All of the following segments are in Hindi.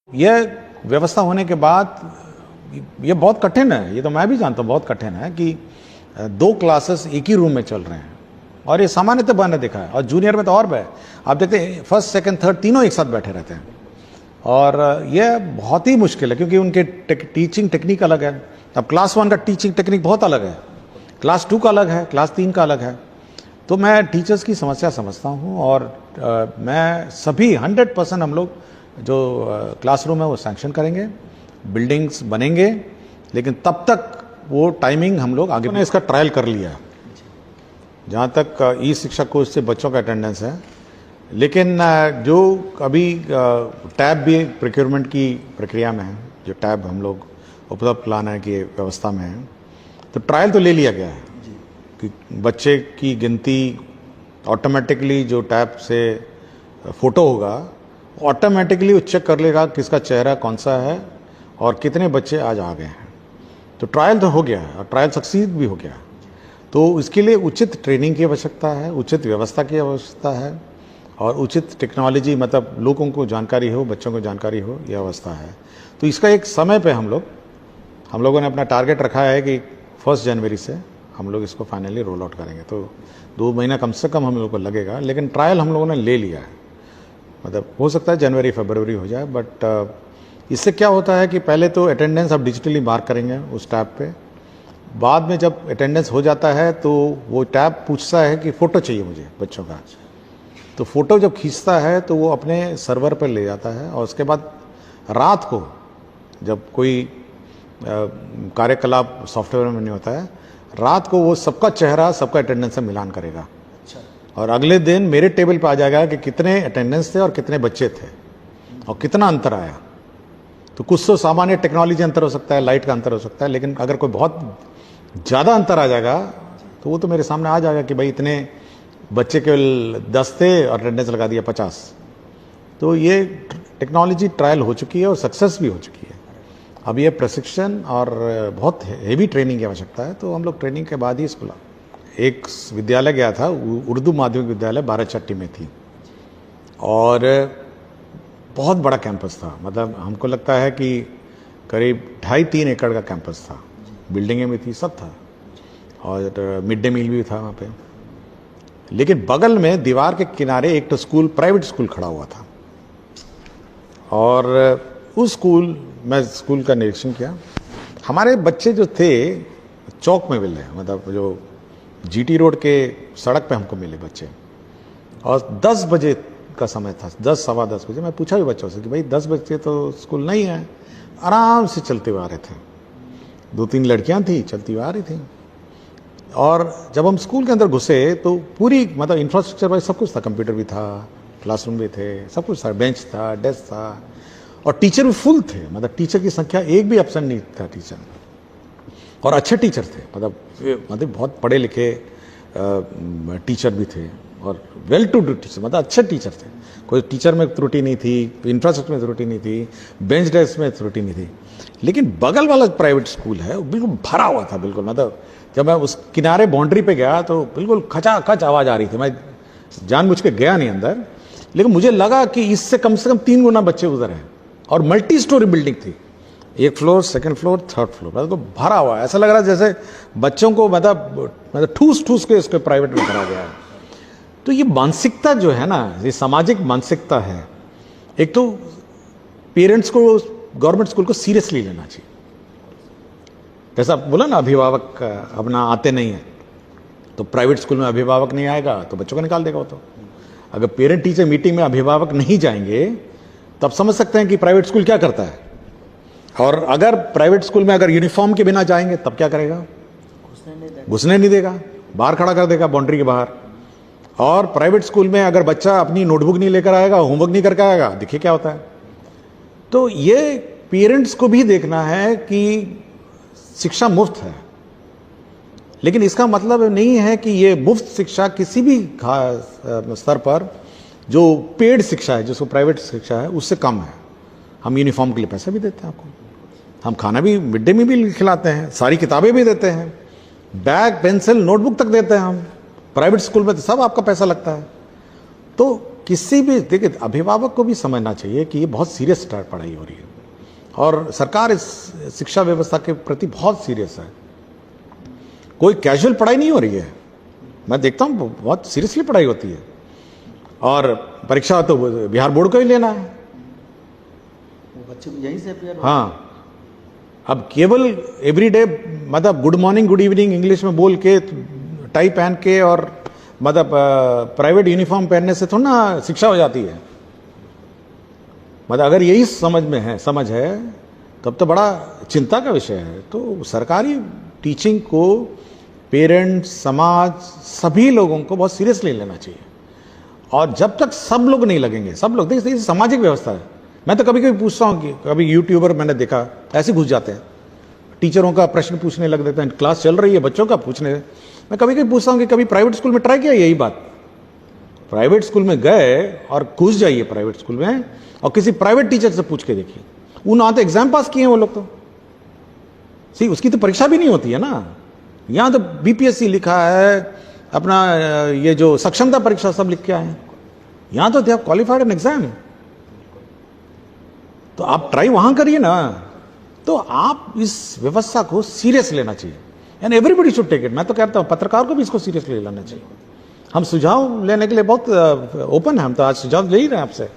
यह व्यवस्था होने के बाद ये बहुत कठिन है, ये तो मैं भी जानता हूँ बहुत कठिन है कि दो क्लासेस एक ही रूम में चल रहे हैं और ये सामान्यतः मैंने देखा है। और जूनियर में तो और भी आप देखते हैं फर्स्ट सेकंड थर्ड तीनों एक साथ बैठे रहते हैं और यह बहुत ही मुश्किल है क्योंकि उनके टीचिंग टेक्निक अलग है। अब क्लास 1 का टीचिंग टेक्निक बहुत अलग है, क्लास 2 का अलग है, क्लास 3 का अलग है। तो मैं टीचर्स की समस्या समझता हूँ और मैं सभी 100% हम लोग जो क्लासरूम है वो सैंक्शन करेंगे, बिल्डिंग्स बनेंगे, लेकिन तब तक वो टाइमिंग हम लोग आगे। मैंने इसका ट्रायल कर लिया जहाँ तक ई शिक्षा कोर्स से बच्चों का अटेंडेंस है, लेकिन जो अभी टैब भी प्रोक्योरमेंट की प्रक्रिया में है, जो टैब हम लोग उपलब्ध कराने की व्यवस्था में है, तो ट्रायल तो ले लिया गया है कि बच्चे की गिनती ऑटोमेटिकली जो टैब से फोटो होगा ऑटोमेटिकली वो चेक कर लेगा किसका चेहरा कौन सा है और कितने बच्चे आज आ गए हैं। तो ट्रायल तो हो गया है और ट्रायल सक्सीड भी हो गया है। तो इसके लिए उचित ट्रेनिंग की आवश्यकता है, उचित व्यवस्था की आवश्यकता है और उचित टेक्नोलॉजी, मतलब लोगों को जानकारी हो, बच्चों को जानकारी हो, यह अवस्था है। तो इसका एक समय पे हम लोगों ने अपना टारगेट रखा है कि 1 जनवरी से हम लोग इसको फाइनली रोल आउट करेंगे। तो 2 महीना कम से कम हम लोग को लगेगा, लेकिन ट्रायल हम लोगों ने ले लिया है। मतलब हो सकता है जनवरी फरवरी हो जाए, बट इससे क्या होता है कि पहले तो अटेंडेंस आप डिजिटली मार्क करेंगे उस टैब पे। बाद में जब अटेंडेंस हो जाता है तो वो टैब पूछता है कि फ़ोटो चाहिए मुझे बच्चों का। तो फ़ोटो जब खींचता है तो वो अपने सर्वर पर ले जाता है और उसके बाद रात को जब कोई कार्यकलाप सॉफ्टवेयर में नहीं होता है, रात को वो सबका चेहरा सबका अटेंडेंस से मिलान करेगा। और अगले दिन मेरे टेबल पे आ जाएगा कि कितने अटेंडेंस थे और कितने बच्चे थे और कितना अंतर आया। तो कुछ तो सामान्य टेक्नोलॉजी अंतर हो सकता है, लाइट का अंतर हो सकता है, लेकिन अगर कोई बहुत ज़्यादा अंतर आ जाएगा तो वो तो मेरे सामने आ जाएगा कि भाई इतने बच्चे केवल 10 थे और अटेंडेंस लगा दिया 50। तो ये टेक्नोलॉजी ट्रायल हो चुकी है और सक्सेस भी हो चुकी है। अब ये प्रशिक्षण और बहुत हेवी ट्रेनिंग की आवश्यकता है। तो हम लोग ट्रेनिंग के बाद ही इसको एक विद्यालय गया था, उर्दू माध्यमिक विद्यालय बाराचट्टी में थी और बहुत बड़ा कैंपस था। मतलब हमको लगता है कि करीब 2.5-3 एकड़ का कैंपस था, बिल्डिंगें भी थी, सब था और मिड डे मील भी था वहाँ पे। लेकिन बगल में दीवार के किनारे एक तो स्कूल, प्राइवेट स्कूल खड़ा हुआ था और उस स्कूल का निरीक्षण किया। हमारे बच्चे जो थे चौक में मिले, मतलब जो जीटी रोड के सड़क पे हमको मिले बच्चे, और 10 बजे का समय था, 10 सवा 10 बजे। मैं पूछा भी बच्चों से कि भाई 10 बजे तो स्कूल नहीं है। आराम से चलते हुए आ रहे थे, 2-3 लड़कियां थी चलती हुई आ रही थी। और जब हम स्कूल के अंदर घुसे तो पूरी मतलब इंफ्रास्ट्रक्चर वाइज सब कुछ था, कंप्यूटर भी था, क्लासरूम भी थे, सब कुछ था, बेंच था, डेस्क था और टीचर भी फुल थे। मतलब टीचर की संख्या एक भी एब्सेंट नहीं था टीचर, और अच्छे टीचर थे। मतलब बहुत पढ़े लिखे टीचर भी थे और वेल टू डू टीचर, मतलब अच्छे टीचर थे। कोई टीचर में त्रुटि नहीं थी, इंफ्रास्ट्रक्चर में त्रुटि नहीं थी, बेंच डेस्क में त्रुटि नहीं थी। लेकिन बगल वाला प्राइवेट स्कूल है वो बिल्कुल भरा हुआ था, बिल्कुल। मतलब जब मैं उस किनारे बाउंड्री पे गया तो बिल्कुल खचाखच आवाज आ रही थी। मैं जानबूझ के गया नहीं अंदर, लेकिन मुझे लगा कि इससे कम से कम 3 गुना बच्चे उधर हैं और मल्टी स्टोरी बिल्डिंग थी, 1 floor, 2nd floor, 3rd floor, मतलब भरा हुआ है। ऐसा लग रहा है जैसे बच्चों को मतलब ठूस के इसके प्राइवेट में भरा गया है। तो ये मानसिकता जो है ना, ये सामाजिक मानसिकता है। एक तो पेरेंट्स को गवर्नमेंट स्कूल को सीरियसली लेना चाहिए। जैसा बोला ना, अभिभावक अपना आते नहीं है, तो प्राइवेट स्कूल में अभिभावक नहीं आएगा तो बच्चों को निकाल देगा वो। तो अगर पेरेंट टीचर मीटिंग में अभिभावक नहीं जाएंगे तब समझ सकते हैं कि प्राइवेट स्कूल क्या करता है। और अगर प्राइवेट स्कूल में अगर यूनिफॉर्म के बिना जाएंगे तब क्या करेगा? घुसने नहीं देगा, बाहर खड़ा कर देगा बाउंड्री के बाहर। और प्राइवेट स्कूल में अगर बच्चा अपनी नोटबुक नहीं लेकर आएगा, होमवर्क नहीं करके आएगा, देखिए क्या होता है। तो ये पेरेंट्स को भी देखना है कि शिक्षा मुफ्त है, लेकिन इसका मतलब नहीं है कि ये मुफ्त शिक्षा किसी भी स्तर पर जो पेड शिक्षा है, जिसको प्राइवेट शिक्षा है, उससे कम है। हम यूनिफॉर्म के लिए पैसे भी देते हैं आपको, हम खाना भी मिड डे मील खिलाते हैं, सारी किताबें भी देते हैं, बैग पेंसिल नोटबुक तक देते हैं हम। प्राइवेट स्कूल में तो सब आपका पैसा लगता है। तो किसी भी, देखिए अभिभावक को भी समझना चाहिए कि ये बहुत सीरियस पढ़ाई हो रही है और सरकार इस शिक्षा व्यवस्था के प्रति बहुत सीरियस है। कोई कैजुअल पढ़ाई नहीं हो रही है, मैं देखता हूँ बहुत सीरियसली पढ़ाई होती है। और परीक्षा तो बिहार बोर्ड का ही लेना है, बच्चे यहीं से अपेयर। हाँ, अब केवल एवरीडे मतलब good morning good evening English में बोल के, टाई पहन के और मतलब प्राइवेट यूनिफॉर्म पहनने से थोड़ा ना शिक्षा हो जाती है। मतलब अगर यही समझ है तब तो बड़ा चिंता का विषय है। तो सरकारी टीचिंग को पेरेंट्स, समाज, सभी लोगों को बहुत सीरियसली लेना चाहिए। और जब तक सब लोग नहीं लगेंगे, सब लोग, देखिए सामाजिक व्यवस्था है। मैं तो कभी कभी पूछता हूँ कि कभी यूट्यूबर मैंने देखा ऐसे घुस जाते हैं, टीचरों का प्रश्न पूछने लग देते हैं, क्लास चल रही है बच्चों का पूछने। मैं कभी कभी पूछता हूँ कि कभी प्राइवेट स्कूल में ट्राई किया यही बात? प्राइवेट स्कूल में गए और घुस जाइए प्राइवेट स्कूल में और किसी प्राइवेट टीचर से पूछ के देखिए, उन्होंने तो एग्जाम पास किए हैं वो लोग तो। सी उसकी तो परीक्षा भी नहीं होती है ना। यहाँ तो बीपीएससी लिखा है, अपना ये जो सक्षमता परीक्षा सब लिख के आए हैं। यहाँ तो they have qualified an exam. तो आप ट्राई वहां करिए ना। तो आप इस व्यवस्था को सीरियस लेना चाहिए and everybody should take it. मैं तो कहता हूं पत्रकार को भी इसको सीरियसली लेना चाहिए। हम सुझाव लेने के लिए बहुत ओपन है, हम तो आज सुझाव ले ही रहे हैं आपसे।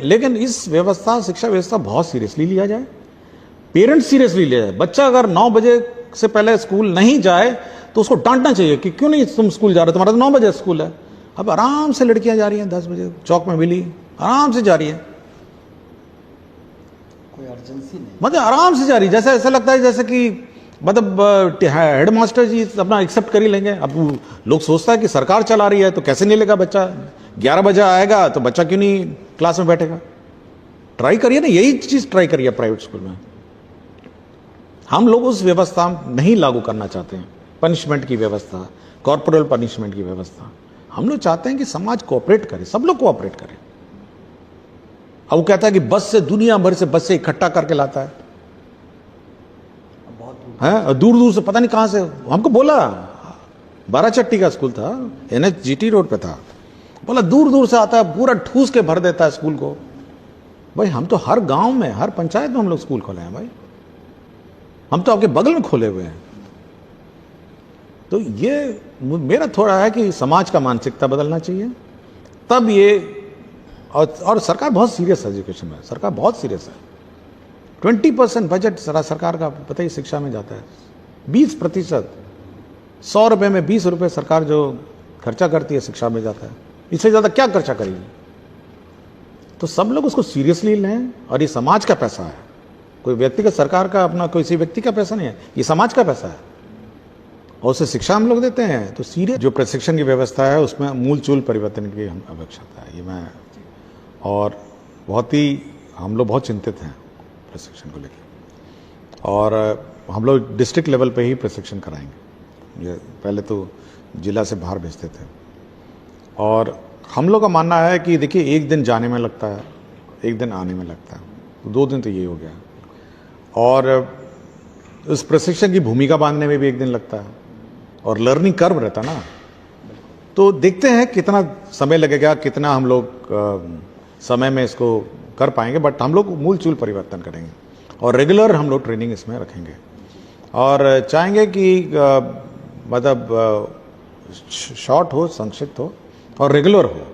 लेकिन इस व्यवस्था, शिक्षा व्यवस्था बहुत सीरियसली लिया जाए, पेरेंट्स सीरियसली लिया जाए। बच्चा अगर 9 बजे से पहले स्कूल नहीं जाए तो उसको डांटना चाहिए कि क्यों नहीं तुम स्कूल जा रहे हो, तुम्हारा तो 9 बजे स्कूल है। अब आराम से लड़कियां जा रही हैं 10 बजे, चौक में मिली, आराम से जा रही है, कोई अर्जेंसी नहीं, मतलब आराम से जा रही है। जैसे ऐसा लगता है जैसे कि मतलब हेड मास्टर जी अपना एक्सेप्ट कर ही लेंगे। अब लोग सोचता है कि सरकार चला रही है तो कैसे नहीं लेगा बच्चा, 11 बजे आएगा तो बच्चा क्यों नहीं क्लास में बैठेगा। ट्राई करिए ना, यही चीज ट्राई करिए प्राइवेट स्कूल में। हम लोग उस व्यवस्था नहीं लागू करना चाहते हैं, पनिशमेंट की व्यवस्था, कॉर्पोरल पनिशमेंट की व्यवस्था। हम लोग चाहते हैं कि समाज कोऑपरेट करे, सब लोग कोऑपरेट करें। अब वो कहता है कि बस से, दुनिया भर से बस से इकट्ठा करके लाता है, और दूर दूर से पता नहीं कहां से। हमको बोला, बाराचट्टी का स्कूल था, NHGT रोड पे था, बोला दूर दूर से आता है, पूरा ठूस के भर देता है स्कूल को। भाई हम तो हर गांव में, हर पंचायत में हम लोग स्कूल खोले हैं भाई, हम तो आपके बगल में खोले हुए हैं। तो ये मेरा थोड़ा है कि समाज का मानसिकता बदलना चाहिए, तब ये। और सरकार बहुत सीरियस है एजुकेशन में, सरकार बहुत सीरियस है। 20% बजट सरकार का पता ही शिक्षा में जाता है, 20%, 100 रुपए में 20 रुपए सरकार जो खर्चा करती है शिक्षा में जाता है, इससे ज्यादा क्या खर्चा करेगी। तो सब लोग उसको सीरियसली लें, और ये समाज का पैसा है, कोई व्यक्तिगत सरकार का, अपना किसी व्यक्ति का पैसा नहीं है, ये समाज का पैसा है, और उसे शिक्षा हम लोग देते हैं। तो सीरियस जो प्रशिक्षण की व्यवस्था है उसमें मूलचूल परिवर्तन की हम आवश्यकता है, ये मैं, और बहुत ही हम लोग बहुत चिंतित हैं प्रशिक्षण को लेकर। और हम लोग डिस्ट्रिक्ट लेवल पे ही प्रशिक्षण कराएंगे, ये पहले तो जिला से बाहर भेजते थे। और हम लोग का मानना है कि देखिए, एक दिन जाने में लगता है, एक दिन आने में लगता है, 2 दिन तो ये हो गया, और उस प्रशिक्षण की भूमिका बांधने में भी 1 दिन लगता है, और लर्निंग कर्व रहता ना। तो देखते हैं कितना समय लगेगा, कितना हम लोग समय में इसको कर पाएंगे, बट हम लोग मूलचूल परिवर्तन करेंगे और रेगुलर हम लोग ट्रेनिंग इसमें रखेंगे, और चाहेंगे कि मतलब शॉर्ट हो, संक्षिप्त हो, और रेगुलर हो,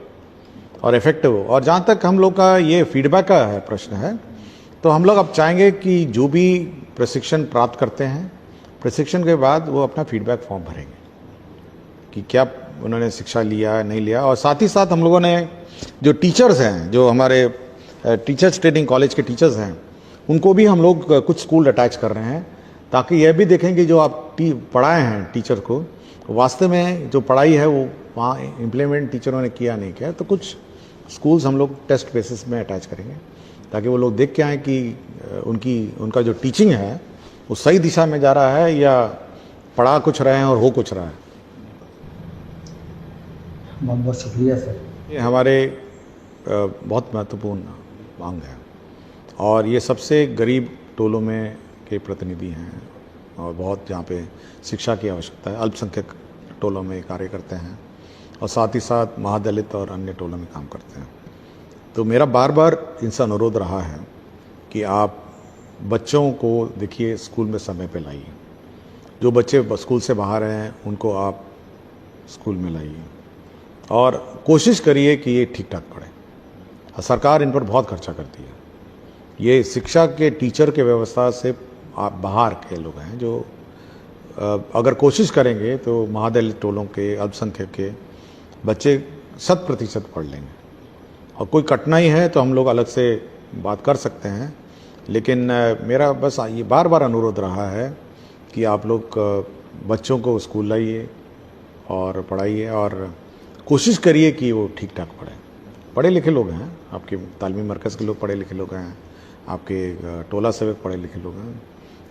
और इफेक्टिव हो। और जहाँ तक हम लोग का ये फीडबैक का है प्रश्न है, तो हम लोग अब चाहेंगे कि जो भी प्रशिक्षण प्राप्त करते हैं, प्रशिक्षण के बाद वो अपना फीडबैक फॉर्म भरेंगे कि क्या उन्होंने शिक्षा लिया नहीं लिया। और साथ ही साथ हम लोगों ने जो टीचर्स हैं, जो हमारे टीचर्स ट्रेनिंग कॉलेज के टीचर्स हैं, उनको भी हम लोग कुछ स्कूल अटैच कर रहे हैं, ताकि यह भी देखें कि जो आप पढ़ाए हैं टीचर को, वास्तव में जो पढ़ाई है वो वहाँ इम्प्लीमेंट टीचरों ने किया नहीं किया। तो कुछ स्कूल्स हम लोग टेस्ट बेसिस में अटैच करेंगे, ताकि वो लोग देख के आएँ कि उनका जो टीचिंग है वो सही दिशा में जा रहा है, या पढ़ा कुछ रहे हैं और हो कुछ रहा है। बहुत बहुत शुक्रिया सर। ये हमारे बहुत महत्वपूर्ण मांग है, और ये सबसे गरीब टोलों में के प्रतिनिधि हैं, और बहुत जहाँ पे शिक्षा की आवश्यकता है, अल्पसंख्यक टोलों में कार्य करते हैं, और साथ ही साथ महादलित और अन्य टोलों में काम करते हैं। तो मेरा बार बार इनसे अनुरोध रहा है कि आप बच्चों को देखिए स्कूल में समय पे लाइए, जो बच्चे स्कूल से बाहर हैं उनको आप स्कूल में लाइए और कोशिश करिए कि ये ठीक ठाक पढ़े। सरकार इन पर बहुत खर्चा करती है। ये शिक्षा के टीचर के व्यवस्था से आप बाहर के लोग हैं जो अगर कोशिश करेंगे तो महादलित टोलों के, अल्पसंख्यक के बच्चे 100% पढ़ लेंगे। और कोई कठिनाई है तो हम लोग अलग से बात कर सकते हैं, लेकिन मेरा बस ये बार बार अनुरोध रहा है कि आप लोग बच्चों को स्कूल लाइए और पढ़ाइए और कोशिश करिए कि वो ठीक ठाक पढ़ें। पढ़े लिखे लोग हैं, आपके तालीमी मरकज़ के लोग पढ़े लिखे लोग हैं, आपके टोला सेवक पढ़े लिखे लोग हैं,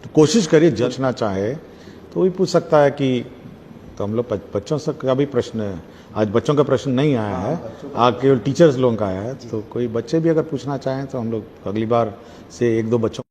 तो कोशिश करिए। जचना चाहे तो वही पूछ सकता है कि तो हम लोग बच्चों से का भी प्रश्न, आज बच्चों का प्रश्न नहीं आया है, आज केवल टीचर्स लोगों का आया है। तो कोई बच्चे भी अगर पूछना चाहें तो हम लोग अगली बार से 1-2 बच्चों